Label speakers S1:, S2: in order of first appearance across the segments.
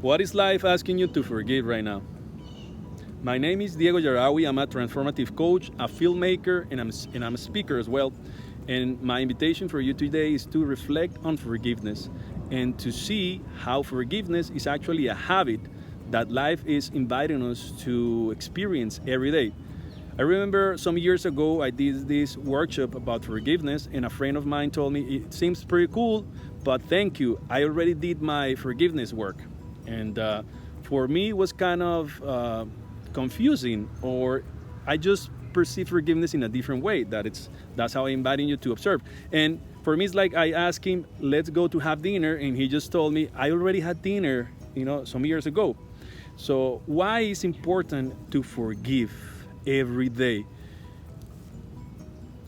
S1: What is life asking you to forgive right now? My name is Diego Yarawi. I'm a transformative coach, a filmmaker, and I'm a speaker as well. And my invitation for you today is to reflect on forgiveness and to see how forgiveness is actually a habit that life is inviting us to experience every day. I remember some years ago I did this workshop about forgiveness, and a friend of mine told me it seems pretty cool, but thank you. I already did my forgiveness work. And for me, it was kind of confusing, or I just perceive forgiveness in a different way. That's how I'm inviting you to observe. And for me, it's like I asked him, "Let's go to have dinner," and he just told me, "I already had dinner, some years ago." So why is important to forgive every day?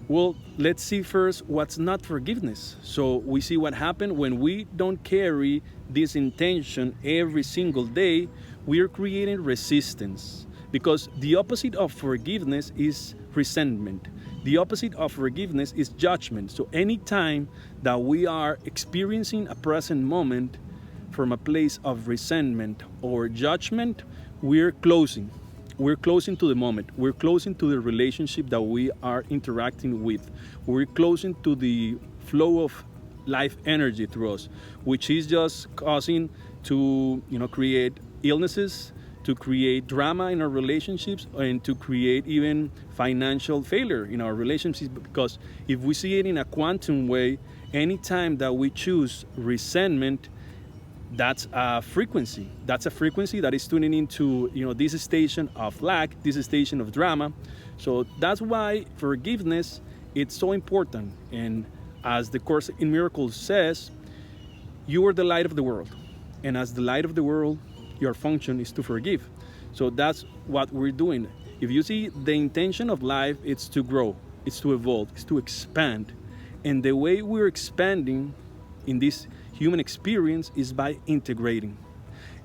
S1: Well, let's see first what's not forgiveness. So we see what happened when we don't carry this intention every single day. We are creating resistance, because the opposite of forgiveness is resentment. The opposite of forgiveness is judgment. So anytime that we are experiencing a present moment from a place of resentment or judgment, we're closing. We're closing to the moment. We're closing to the relationship that we are interacting with. We're closing to the flow of life energy through us, which is just causing to create illnesses, to create drama in our relationships, and to create even financial failure in our relationships. Because if we see it in a quantum way, anytime that we choose resentment, that's a frequency. That's a frequency that is tuning into this station of lack, this station of drama. So that's why forgiveness, it's so important. And as the Course in Miracles says, you are the light of the world, and as the light of the world, your function is to forgive. So that's what we're doing. If you see, the intention of life, it's to grow, it's to evolve, it's to expand. And the way we're expanding in this human experience is by integrating.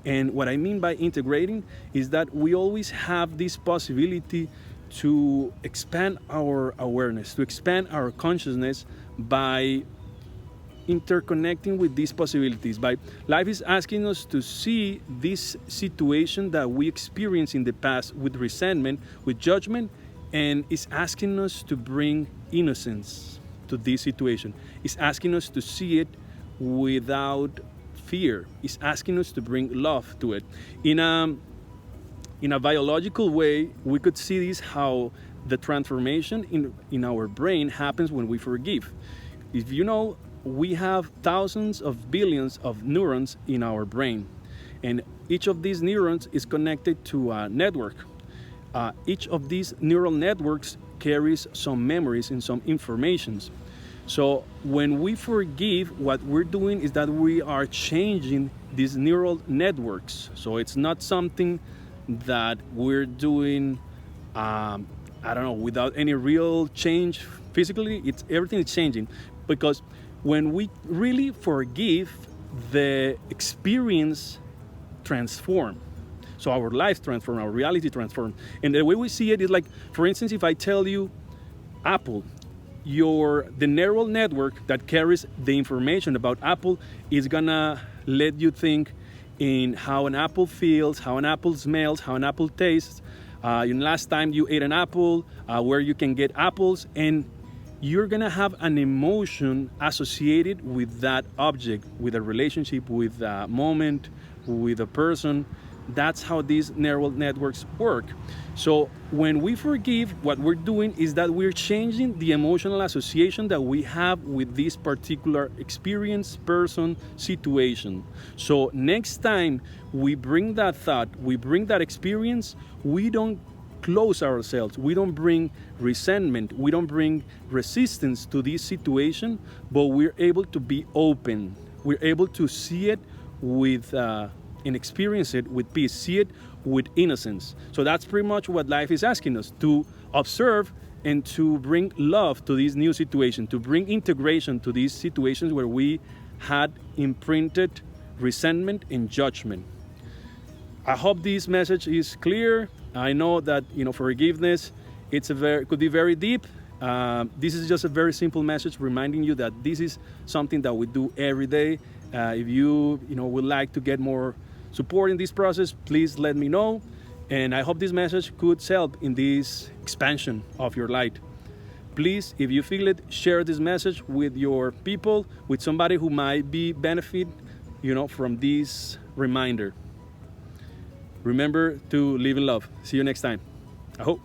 S1: And what I mean by integrating is that we always have this possibility to expand our awareness, to expand our consciousness by interconnecting with these possibilities. By life is asking us to see this situation that we experienced in the past with resentment, with judgment, and is asking us to bring innocence to this situation. It's asking us to see it without fear. It's asking us to bring love to it. In a biological way, we could see this, how the transformation in our brain happens when we forgive. If we have thousands of billions of neurons in our brain, and each of these neurons is connected to a network. Each of these neural networks carries some memories and some informations. So when we forgive, what we're doing is that we are changing these neural networks. So it's not something that we're doing, without any real change physically. Everything is changing, because when we really forgive, the experience transforms. So our lives transform, our reality transforms. And the way we see it is like, for instance, if I tell you Apple, the neural network that carries the information about Apple is gonna let you think in how an apple feels, how an apple smells, how an apple tastes, last time you ate an apple, where you can get apples, and you're gonna have an emotion associated with that object, with a relationship, with a moment, with a person. That's how these neural networks work. So when we forgive, what we're doing is that we're changing the emotional association that we have with this particular experience, person, situation. So next time we bring that thought, we bring that experience, we don't close ourselves, we don't bring resentment, we don't bring resistance to this situation, but we're able to be open. We're able to see it with and experience it with peace, see it with innocence. So that's pretty much what life is asking us, to observe and to bring love to this new situation, to bring integration to these situations where we had imprinted resentment and judgment. I hope this message is clear. I know that forgiveness, could be very deep. This is just a very simple message reminding you that this is something that we do every day. If you would like to get more supporting this process, please let me know. And I hope this message could help in this expansion of your light. Please, if you feel it, share this message with your people, with somebody who might be benefit, from this reminder. Remember to live in love. See you next time. I hope.